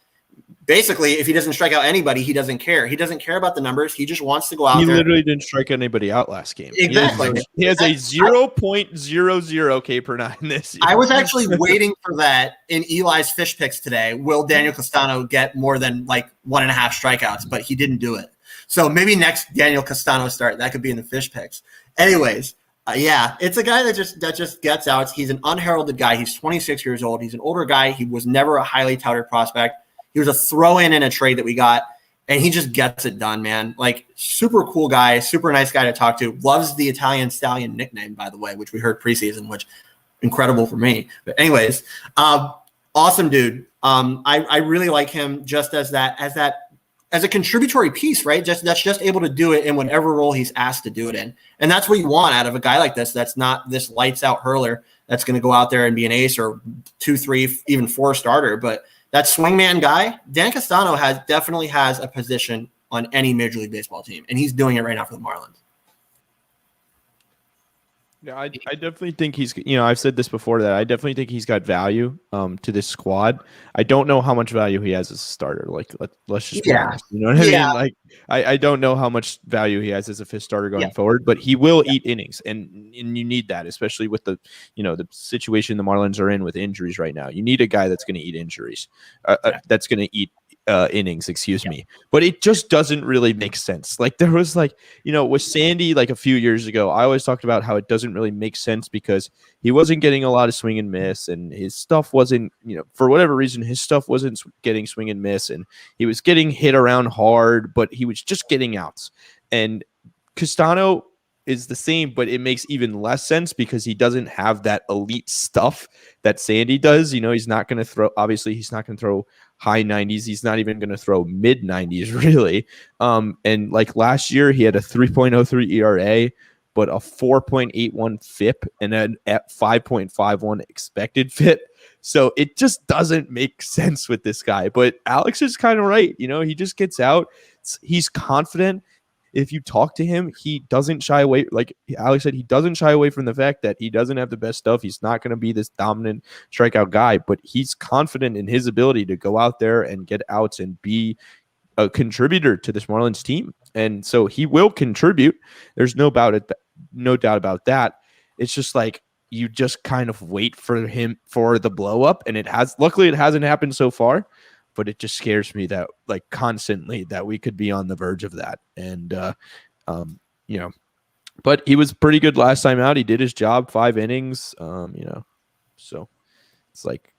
basically, if he doesn't strike out anybody, he doesn't care. He doesn't care about the numbers. He just wants to go out He there. literally didn't strike anybody out last game. Exactly. He has a 0.00 K per nine this year. I was actually waiting for that in Eli's fish picks today. Will Daniel Castano get more than like 1.5 strikeouts? But he didn't do it. So maybe next Daniel Castano start, that could be in the fish picks. Anyways, yeah, it's a guy that just gets out. He's an unheralded guy. He's 26 years old. He's an older guy. He was never a highly touted prospect. He was a throw-in a trade that we got, and he just gets it done, man. Like, super cool guy, super nice guy to talk to. Loves the Italian Stallion nickname, by the way, which we heard preseason, which incredible for me. But anyways, awesome dude. I really like him just as a contributory piece, right? That's just able to do it in whatever role he's asked to do it in. And that's what you want out of a guy like this. That's not this lights out hurler that's going to go out there and be an ace or 2, 3, even 4 starter. But that swingman guy, Dan Castano definitely has a position on any Major League Baseball team, and he's doing it right now for the Marlins. Yeah, I definitely think he's, I've said this before, that I definitely think he's got value to this squad. I don't know how much value he has as a starter. Like, let's just be honest. You know what I mean? Like, I don't know how much value he has as a fifth starter going forward, but he will eat innings, and you need that, especially with the, the situation the Marlins are in with injuries right now. You need a guy that's going to eat injuries, that's going to eat innings, excuse me. But it just doesn't really make sense. Like, there was with Sandy, like a few years ago, I always talked about how it doesn't really make sense because he wasn't getting a lot of swing and miss, and his stuff wasn't, for whatever reason, his stuff wasn't getting swing and miss, and he was getting hit around hard, but he was just getting outs. And Castano is the same, but it makes even less sense because he doesn't have that elite stuff that Sandy does. He's not going to throw, obviously he's not going to throw high 90s. He's not even going to throw mid 90s really. And like last year he had a 3.03 ERA, but a 4.81 FIP and an at 5.51 expected FIP. So it just doesn't make sense with this guy, but Alex is kind of right. He just gets out. He's confident. If you talk to him, he doesn't shy away. Like Alex said, he doesn't shy away from the fact that he doesn't have the best stuff. He's not going to be this dominant strikeout guy, but he's confident in his ability to go out there and get outs and be a contributor to this Marlins team. And so he will contribute. There's no doubt about that. It's just like you just kind of wait for him for the blow up, and luckily it hasn't happened so far. But it just scares me that constantly that we could be on the verge of that. And, but he was pretty good last time out. He did his job, 5 innings, so it's like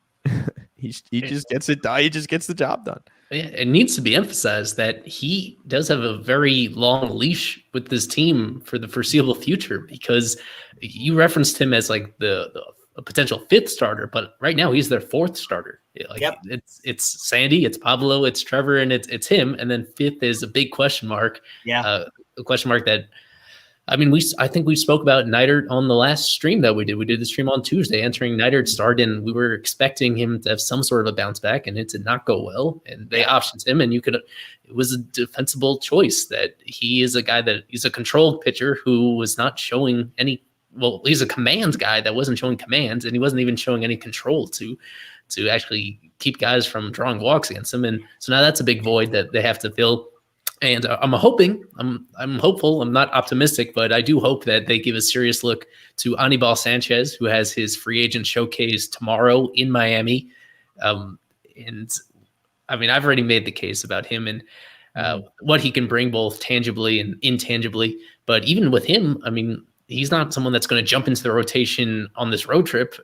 he just gets it done. He just gets the job done. Yeah, it needs to be emphasized that he does have a very long leash with this team for the foreseeable future, because you referenced him as like a potential 5th starter, but right now he's their 4th starter. It's Sandy, it's Pablo, it's Trevor, and it's him. And then 5th is a big question mark. A question mark that, I think we spoke about Neidert on the last stream that we did. We did the stream on Tuesday, entering Neidert start, and we were expecting him to have some sort of a bounce back, and it did not go well. And they optioned him, and it was a defensible choice that he is a guy that he's a controlled pitcher who was not showing any. Well, he's a command guy that wasn't showing commands, and he wasn't even showing any control to actually keep guys from drawing walks against him. And so now that's a big void that they have to fill. And I'm hopeful. I'm not optimistic, but I do hope that they give a serious look to Anibal Sanchez, who has his free agent showcase tomorrow in Miami. And I've already made the case about him and what he can bring both tangibly and intangibly. But even with him, he's not someone that's going to jump into the rotation on this road trip.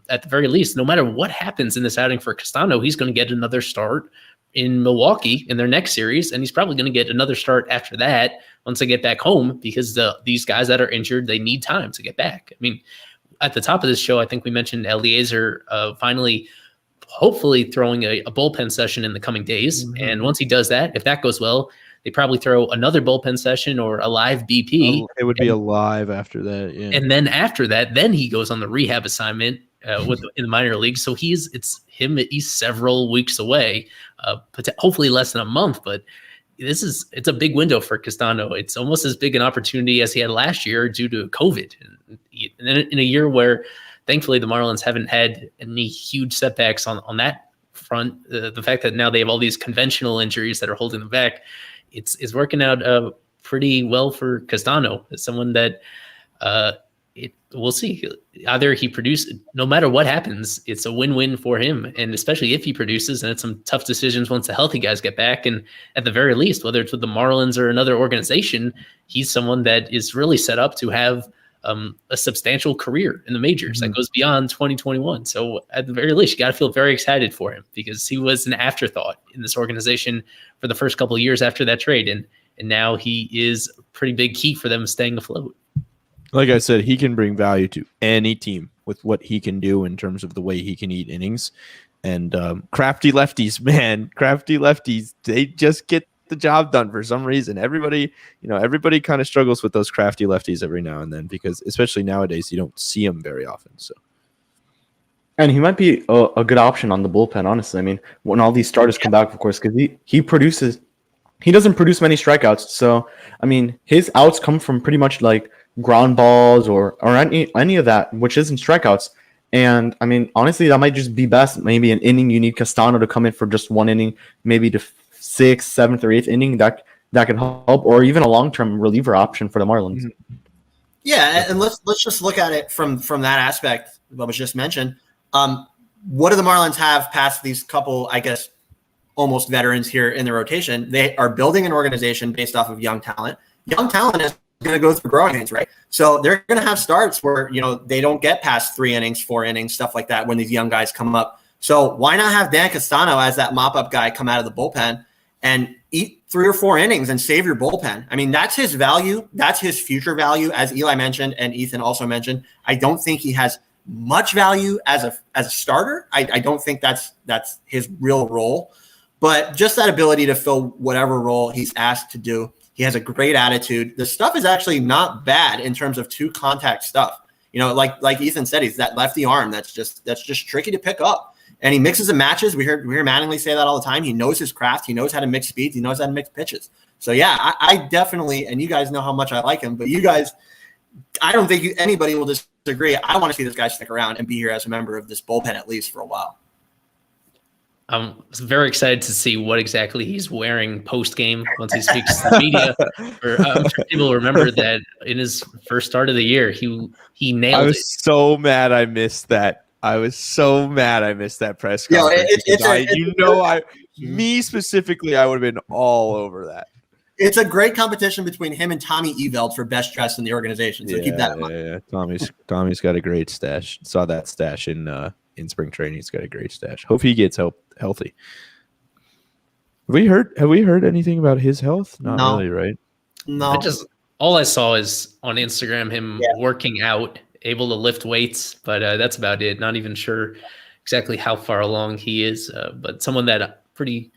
At the very least, no matter what happens in this outing for Castano, he's going to get another start in Milwaukee in their next series, and he's probably going to get another start after that once they get back home, because these guys that are injured, they need time to get back. At the top of this show, I think we mentioned Eliezer finally, hopefully throwing a bullpen session in the coming days. Mm-hmm. And once he does that, if that goes well, they probably throw another bullpen session or a live BP. It would be a live after that, yeah. And then after that, then he goes on the rehab assignment in the minor leagues. So he's several weeks away, hopefully less than a month. But it's a big window for Castano. It's almost as big an opportunity as he had last year due to COVID. And in a year where, thankfully, the Marlins haven't had any huge setbacks on that front, the fact that now they have all these conventional injuries that are holding them back, it's working out pretty well for Castano as someone that we'll see. Either he produces, no matter what happens, it's a win-win for him, and especially if he produces, and it's some tough decisions once the healthy guys get back. And at the very least, whether it's with the Marlins or another organization, he's someone that is really set up to have a substantial career in the majors that goes beyond 2021. So at the very least, you got to feel very excited for him, because he was an afterthought in this organization for the first couple of years after that trade, and now he is a pretty big key for them staying afloat. Like I said, he can bring value to any team with what he can do in terms of the way he can eat innings. And crafty lefties, man, they just get the job done for some reason. Everybody kind of struggles with those crafty lefties every now and then, because especially nowadays you don't see them very often. So, and he might be a good option on the bullpen, honestly. I mean, when all these starters come back, of course, because he doesn't produce many strikeouts. So, I mean, his outs come from pretty much like ground balls or any of that, which isn't strikeouts. And I mean, honestly, that might just be best. Maybe an inning, you need Castano to come in for just one inning, maybe to 6th, 7th, or 8th inning. That can help, or even a long-term reliever option for the Marlins. Yeah, and let's just look at it from that aspect that was just mentioned. What do the Marlins have past these couple, I guess, almost veterans here in the rotation? They are building an organization based off of young talent. Young talent is going to go through growing pains, right? So they're going to have starts where, they don't get past 3 innings, 4 innings, stuff like that when these young guys come up. So why not have Dan Castano as that mop-up guy come out of the bullpen and eat 3 or 4 innings and save your bullpen? I mean, that's his value. That's his future value, as Eli mentioned and Ethan also mentioned. I don't think he has much value as a starter. I don't think that's his real role. But just that ability to fill whatever role he's asked to do. He has a great attitude. The stuff is actually not bad in terms of 2-contact stuff. Like Ethan said, he's that lefty arm that's just tricky to pick up. And he mixes and matches. We hear Mattingly say that all the time. He knows his craft. He knows how to mix speeds. He knows how to mix pitches. So yeah, I definitely, and you guys know how much I like him, but you guys, I don't think anybody will disagree. I want to see this guy stick around and be here as a member of this bullpen at least for a while. I'm very excited to see what exactly he's wearing post-game once he speaks to the media. I'm sure people remember that in his first start of the year, he nailed it. I was so mad I missed that. Press conference. Me specifically, I would have been all over that. It's a great competition between him and Tommy Eveld for best dressed in the organization. So keep that in mind. Yeah. Tommy's got a great stash. Saw that stash in spring training. He's got a great stash. Hope he gets healthy. Have we heard anything about his health? Not really, right? No. All I saw is on Instagram him working out, able to lift weights, but that's about it. Not even sure exactly how far along he is, but someone that pretty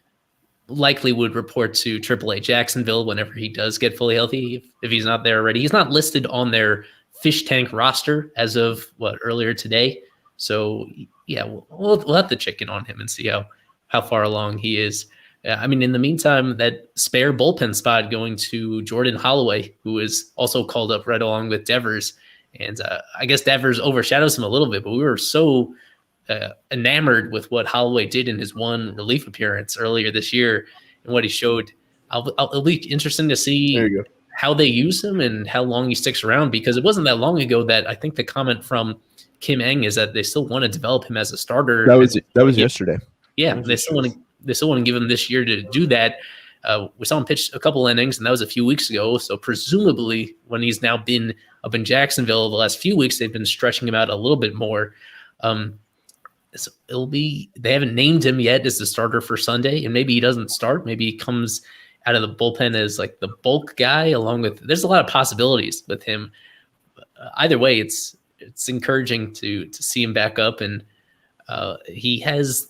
likely would report to AAA Jacksonville whenever he does get fully healthy, if he's not there already. He's not listed on their fish tank roster as of earlier today. So yeah, we'll have to check in on him and see how far along he is. I mean, in the meantime, that spare bullpen spot going to Jordan Holloway, who is also called up right along with Devers. And I guess Devers overshadows him a little bit, but we were so enamored with what Holloway did in his one relief appearance earlier this year and what he showed. It'll be interesting to see how they use him and how long he sticks around, because it wasn't that long ago that I think the comment from Kim Eng is that they still want to develop him as a starter. That was yesterday. Yeah, they still want to give him this year to do that. We saw him pitch a couple innings, and that was a few weeks ago. So presumably, when he's now been up in Jacksonville the last few weeks, they've been stretching him out a little bit more. So they haven't named him yet as the starter for Sunday, and maybe he doesn't start. Maybe he comes out of the bullpen as like the bulk guy, along with. There's a lot of possibilities with him. Either way, it's encouraging to see him back up, and he has.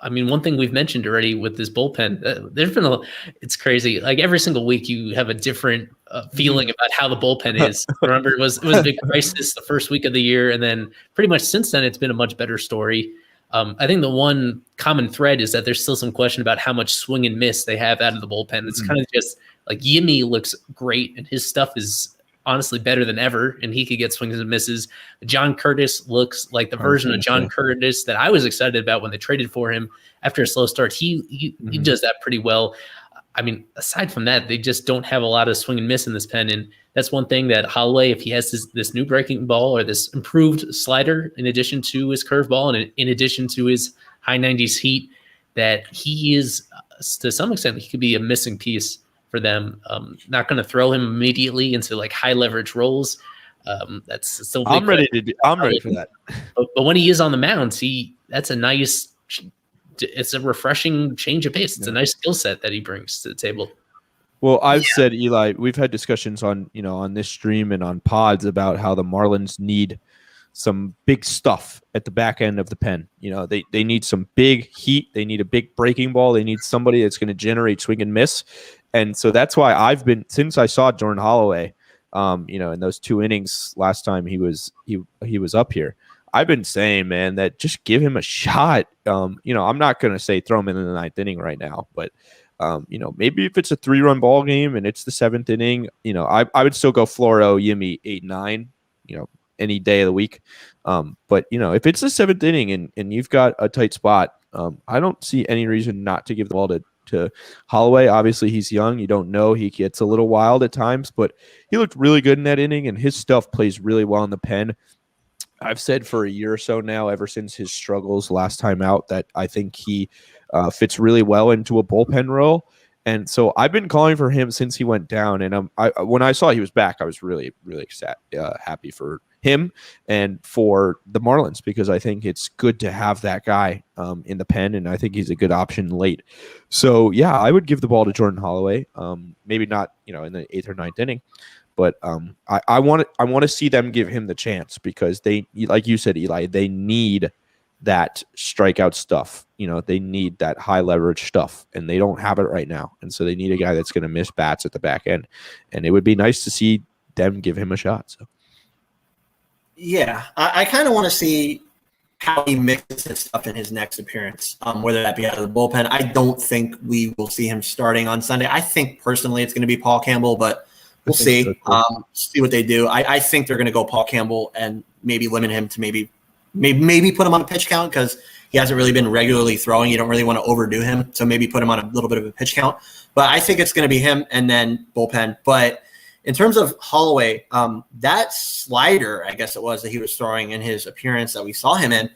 I mean, one thing we've mentioned already with this bullpen, there's been it's crazy. Like every single week, you have a different feeling about how the bullpen is. Remember, it was a big crisis the first week of the year, and then pretty much since then, it's been a much better story. I think the one common thread is that there's still some question about how much swing and miss they have out of the bullpen. It's kind of just like Yimmy looks great, and his stuff is honestly better than ever, and he could get swings and misses. John Curtis looks like the version of John Curtis that I was excited about when they traded for him after a slow start. He does that pretty well. I mean, aside from that, they just don't have a lot of swing and miss in this pen, and that's one thing that Holloway, if he has this new breaking ball or this improved slider in addition to his curveball and in addition to his high 90s heat, that he is, to some extent, he could be a missing piece for them. Not going to throw him immediately into like high leverage roles. That's still big. I'm ready for that. But when he is on the mound, that's a nice. It's a refreshing change of pace. It's a nice skill set that he brings to the table. Well, I've said, Eli, we've had discussions on this stream and on pods about how the Marlins need some big stuff at the back end of the pen. They need some big heat. They need a big breaking ball. They need somebody that's going to generate swing and miss. And so that's why I've been, since I saw Jordan Holloway, in those 2 innings last time he was up here, I've been saying, man, that just give him a shot. I'm not going to say throw him in the 9th inning right now, but maybe if it's a 3-run ball game and it's the 7th inning, I would still go Floro, Yimi, 8-9, any day of the week. But if it's the 7th inning and you've got a tight spot, I don't see any reason not to give the ball to Holloway. Obviously, he's young. You don't know. He gets a little wild at times, but he looked really good in that inning, and his stuff plays really well in the pen. I've said for a year or so now, ever since his struggles last time out, that I think he fits really well into a bullpen role. And so I've been calling for him since he went down. And when I saw he was back, I was really, really happy for him and for the Marlins, because I think it's good to have that guy in the pen, and I think he's a good option late. So, yeah, I would give the ball to Jordan Holloway, maybe not in the 8th or 9th inning. But I want to see them give him the chance, because they, like you said, Eli, they need that strikeout stuff. They need that high leverage stuff, and they don't have it right now. And so they need a guy that's going to miss bats at the back end. And it would be nice to see them give him a shot. So, yeah, I kind of want to see how he mixes his stuff in his next appearance, whether that be out of the bullpen. I don't think we will see him starting on Sunday. I think personally it's going to be Paul Campbell, but we'll see. So see what they do. I think they're going to go Paul Campbell and maybe limit him to maybe put him on a pitch count, because he hasn't really been regularly throwing. You don't really want to overdo him, so maybe put him on a little bit of a pitch count. But I think it's going to be him and then bullpen. But in terms of Holloway, that slider, I guess it was, that he was throwing in his appearance that we saw him in,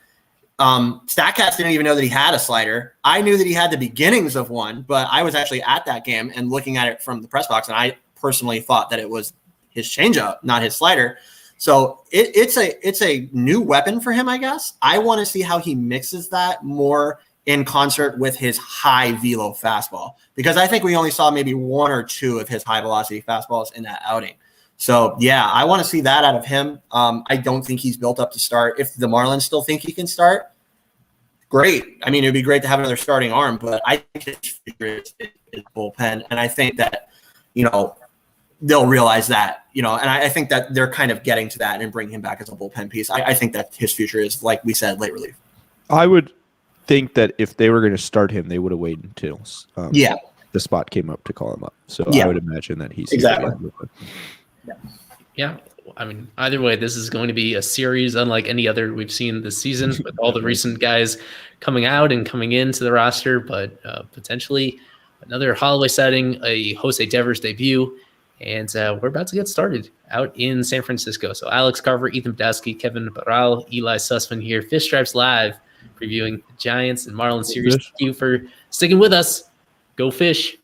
StatCast didn't even know that he had a slider. I knew that he had the beginnings of one, but I was actually at that game and looking at it from the press box, and I personally thought that it was his changeup, not his slider. So it's a new weapon for him, I guess. I want to see how he mixes that more in concert with his high velo fastball, because I think we only saw maybe 1 or 2 of his high velocity fastballs in that outing. So yeah, I want to see that out of him. I don't think he's built up to start. If the Marlins still think he can start, great. I mean, it'd be great to have another starting arm, but I think his future is bullpen, and I think that they'll realize that, and I think that they're kind of getting to that and bring him back as a bullpen piece. I think that his future is, like we said, late relief. I would think that if they were going to start him, they would have waited until the spot came up to call him up. So I would imagine that he's exactly. Yeah. I mean, either way, this is going to be a series unlike any other we've seen this season, with all the recent guys coming out and coming into the roster, but potentially another Holloway sighting, a Jose Devers debut. And we're about to get started out in San Francisco. So Alex Carver, Ethan Podolsky, Kevin Barral, Eli Sussman here. Fish Stripes Live, previewing the Giants and Marlins series. Thank you for sticking with us. Go Fish.